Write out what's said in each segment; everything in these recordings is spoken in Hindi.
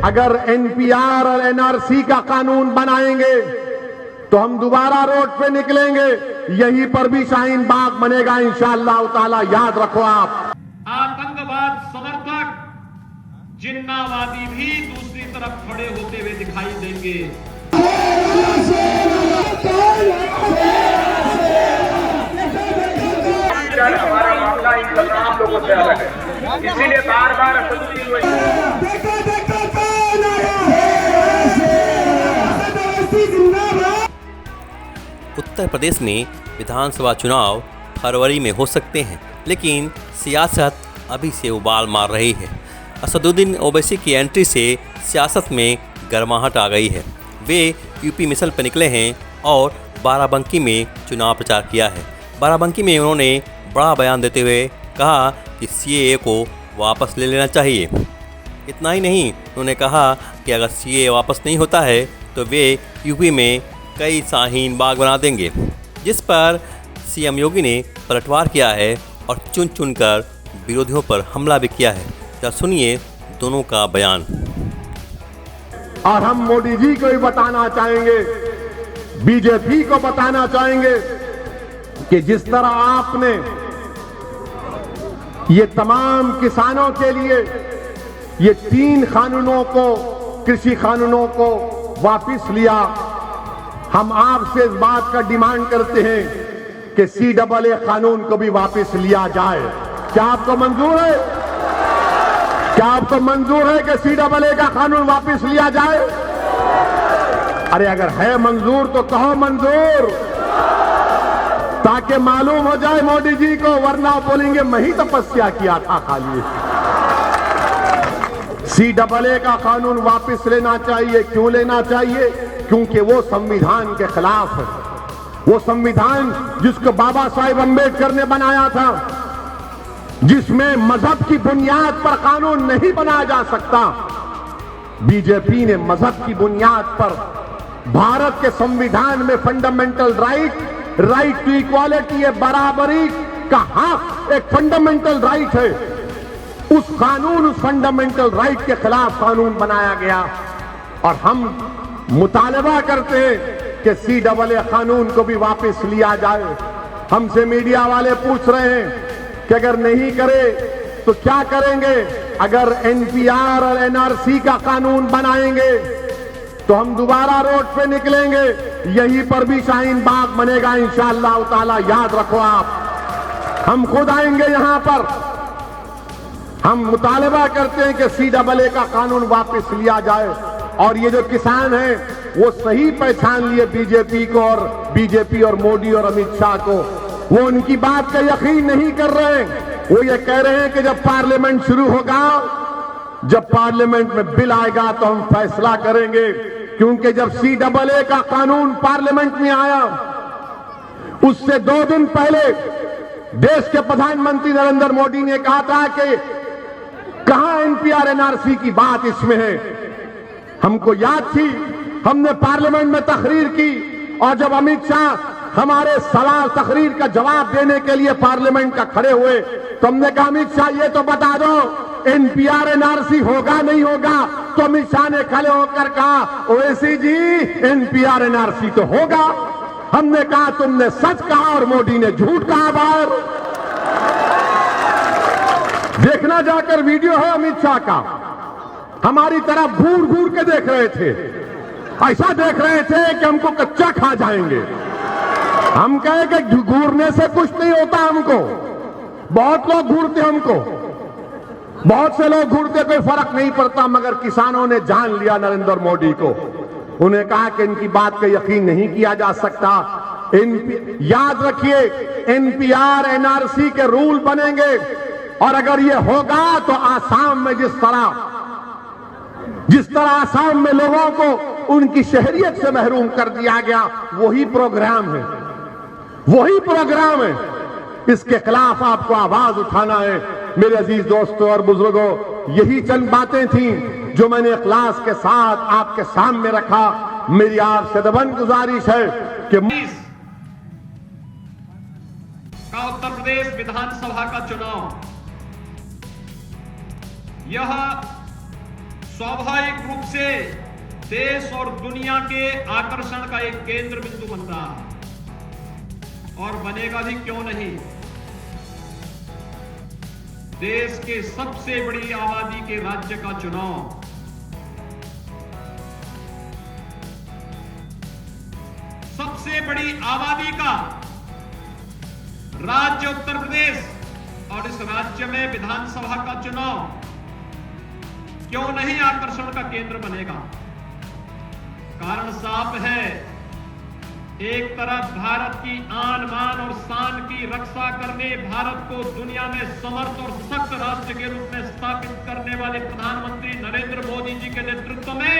अगर एनपीआर और एनआरसी का कानून बनाएंगे तो हम दोबारा रोड पे निकलेंगे, यहीं पर भी शाहीन बाग बनेगा इंशाअल्लाह ताला। याद रखो आप। आतंकवाद समर्थक जिन्नावादी भी दूसरी तरफ खड़े होते हुए दिखाई देंगे। हमारा मामला इन तमाम लोगों से अलग है, इसीलिए बार बार असदुद्दीन उत्तर प्रदेश में विधानसभा चुनाव फरवरी में हो सकते हैं, लेकिन सियासत अभी से उबाल मार रही है। असदुद्दीन ओवैसी की एंट्री से सियासत में गर्माहट आ गई है। वे यूपी मिशन पर निकले हैं और बाराबंकी में चुनाव प्रचार किया है। बाराबंकी में उन्होंने बड़ा बयान देते हुए कहा कि सीएए को वापस ले लेना चाहिए। इतना ही नहीं, उन्होंने कहा कि अगर सीएए वापस नहीं होता है तो वे यूपी में कई शाहीन बाग बना देंगे, जिस पर सीएम योगी ने पलटवार किया है और चुन चुनकर विरोधियों पर हमला भी किया है। तो सुनिए दोनों का बयान। और हम मोदी जी को भी बताना चाहेंगे, बीजेपी को बताना चाहेंगे कि जिस तरह आपने ये तमाम किसानों के लिए ये 3 कानूनों को, कृषि कानूनों को वापस लिया, हम आपसे इस बात का डिमांड करते हैं कि सीएए कानून को भी वापस लिया जाए। क्या आपको मंजूर है? क्या आपको मंजूर है कि सीएए का कानून वापस लिया जाए? अरे अगर है मंजूर तो कहो मंजूर, ताकि मालूम हो जाए मोदी जी को, वरना बोलेंगे मैं ही तपस्या किया था खाली। सीएए का कानून वापस लेना चाहिए। क्यों लेना चाहिए? क्योंकि वो संविधान के खिलाफ है। वो संविधान जिसको बाबा साहेब अम्बेडकर ने बनाया था, जिसमें मजहब की बुनियाद पर कानून नहीं बनाया जा सकता। बीजेपी ने मजहब की बुनियाद पर भारत के संविधान में फंडामेंटल राइट टू इक्वालिटी, है बराबरी का हक, एक फंडामेंटल राइट है। उस फंडामेंटल राइट के खिलाफ कानून बनाया गया और हम मुतालबा करते हैं कि सीएए कानून को भी वापस लिया जाए। हमसे मीडिया वाले पूछ रहे हैं कि अगर नहीं करे तो क्या करेंगे? अगर एनपीआर और एनआरसी का कानून बनाएंगे तो हम दोबारा रोड पे निकलेंगे, यहीं पर भी शाहीन बाग बनेगा इंशाअल्लाह ताला। याद रखो आप। हम खुद आएंगे यहां पर। हम मुतालबा करते हैं कि सीएए का कानून वापस लिया जाए। और ये जो किसान हैं वो सही पहचान लिए बीजेपी को, और बीजेपी और मोदी और अमित शाह को। वो उनकी बात का यकीन नहीं कर रहे हैं। वो ये कह रहे हैं कि जब पार्लियामेंट शुरू होगा, जब पार्लियामेंट में बिल आएगा तो हम फैसला करेंगे। क्योंकि जब सीएए का कानून पार्लियामेंट में आया, उससे 2 दिन पहले देश के प्रधानमंत्री नरेंद्र मोदी ने कहा था कि कहां एनपीआर एनआरसी की बात इसमें है। हमको याद थी, हमने पार्लियामेंट में तकरीर की, और जब अमित शाह हमारे सवाल तकरीर का जवाब देने के लिए पार्लियामेंट का खड़े हुए तो हमने कहा अमित शाह ये तो बता दो एनपीआर एनआरसी होगा नहीं होगा? तो अमित शाह ने खड़े होकर कहा ओवैसी जी एनपीआर एनआरसी तो होगा। हमने कहा तुमने सच कहा और मोदी ने झूठ कहा। बाहर देखना जाकर वीडियो है अमित शाह का, हमारी तरफ घूर घूर के देख रहे थे, ऐसा देख रहे थे कि हमको कच्चा खा जाएंगे। हम कहे कि घूरने से कुछ नहीं होता हमको, बहुत लोग घूरते हमको, बहुत से लोग घूरते, कोई फर्क नहीं पड़ता। मगर किसानों ने जान लिया नरेंद्र मोदी को। उन्हें कहा कि इनकी बात का यकीन नहीं किया जा सकता। याद रखिए एनपीआर एनआरसी के रूल बनेंगे, और अगर ये होगा तो आसाम में जिस तरह आसाम में लोगों को उनकी शहरियत से महरूम कर दिया गया, वही प्रोग्राम है, वही प्रोग्राम है। इसके खिलाफ आपको आवाज उठाना है। मेरे अजीज दोस्तों और बुजुर्गों, यही चंद बातें थी जो मैंने इखलास के साथ आपके सामने रखा। मेरी आपसे दबन गुजारिश है कि उत्तर प्रदेश विधानसभा का चुनाव, यह स्वाभाविक रूप से देश और दुनिया के आकर्षण का एक केंद्र बिंदु बन रहा है और बनेगा भी, क्यों नहीं। देश के सबसे बड़ी आबादी के राज्य का चुनाव सबसे बड़ी आबादी का राज्य उत्तर प्रदेश और इस राज्य में विधानसभा का चुनाव क्यों नहीं आकर्षण का केंद्र बनेगा। कारण साफ है, एक तरफ भारत की आन बान और शान की रक्षा करने, भारत को दुनिया में समर्थ और सशक्त राष्ट्र के रूप में स्थापित करने वाले प्रधानमंत्री नरेंद्र मोदी जी के नेतृत्व में,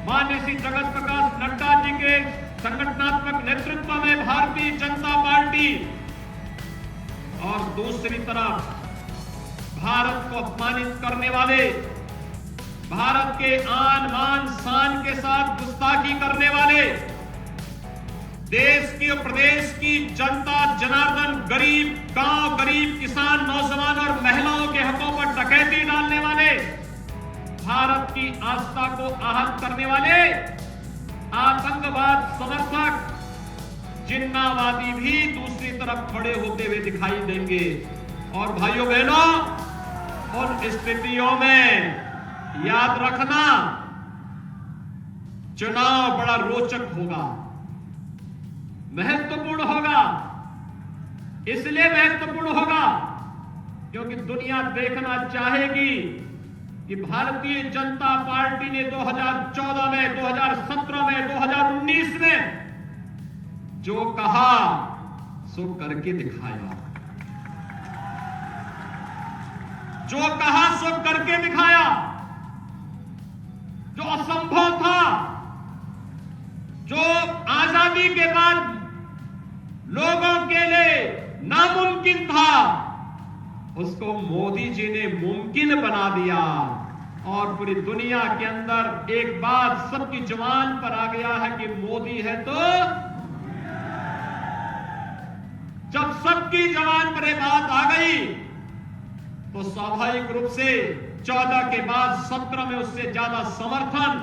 माननीय श्री जगत प्रकाश नड्डा जी के संगठनात्मक नेतृत्व में भारतीय जनता पार्टी, और दूसरी तरफ भारत को अपमानित करने वाले, भारत के आन बान शान के साथ गुस्ताखी करने वाले, देश की और प्रदेश की जनता जनार्दन, गरीब गांव, गरीब किसान, नौजवान और महिलाओं के हकों पर डकैती डालने वाले, भारत की आस्था को आहत करने वाले आतंकवाद समर्थक, जिन्नावादी भी दूसरी तरफ खड़े होते हुए दिखाई देंगे। और भाइयों बहनों, उन स्थितियों में याद रखना, चुनाव बड़ा रोचक होगा, महत्वपूर्ण होगा। इसलिए महत्वपूर्ण होगा क्योंकि दुनिया देखना चाहेगी कि भारतीय जनता पार्टी ने 2014 में, 2017 में, 2019 में जो कहा सो करके दिखाया, जो कहा सो करके दिखाया। जो असंभव था, जो आजादी के बाद लोगों के लिए नामुमकिन था, उसको मोदी जी ने मुमकिन बना दिया। और पूरी दुनिया के अंदर एक बात सबकी जुबान पर आ गया है कि मोदी है तो, जब सबकी जुबान पर एक बात आ गई तो स्वाभाविक रूप से 14 के बाद 17 में उससे ज्यादा समर्थन,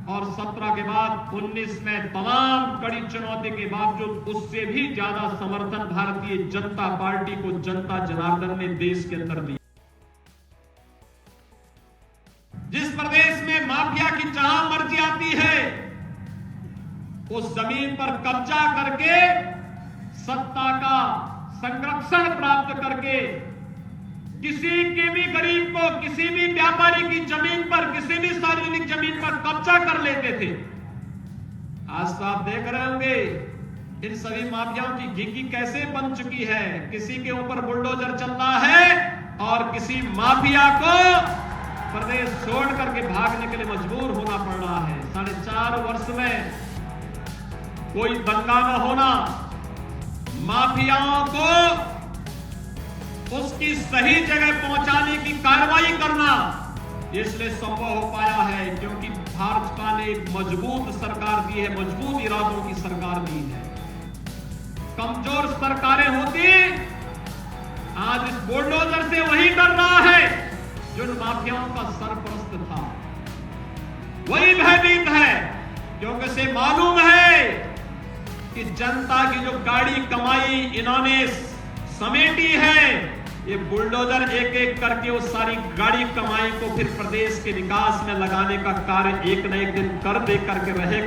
और 17 के बाद 19 में तमाम कड़ी चुनौती के बावजूद उससे भी ज्यादा समर्थन भारतीय जनता पार्टी को जनता जनार्दन ने देश के अंदर दिया। जिस प्रदेश में माफिया की जहां मर्जी आती है, उस जमीन पर कब्जा करके सत्ता का संरक्षण प्राप्त करके किसी के भी गरीब को, किसी भी व्यापारी की जमीन पर, किसी भी सार्वजनिक जमीन पर कब्जा कर लेते थे। आज तो आप देख रहे होंगे इन सभी माफियाओं की घिकी कैसे बन चुकी है। किसी के ऊपर बुलडोजर चल रहा है और किसी माफिया को प्रदेश छोड़ करके भागने के लिए मजबूर होना पड़ रहा है। 4.5 वर्ष में कोई दंगा न होना, माफियाओं को उसकी सही जगह पहुंचाने की कार्रवाई करना, इसलिए संभव हो पाया है क्योंकि भाजपा ने एक मजबूत सरकार दी है, मजबूत इरादों की सरकार दी है। कमजोर सरकारें होती, आज इस बुलडोजर से वही कर रहा है जो माफियाओं का सरपरस्त था, वही भयभीत है क्योंकि उसे मालूम है कि जनता की जो गाड़ी कमाई इन्होंने समेटी है, ये बुलडोजर एक एक करके वो सारी गाड़ी कमाई को फिर प्रदेश के विकास में लगाने का कार्य एक न एक दिन कर दे करके रहेगा।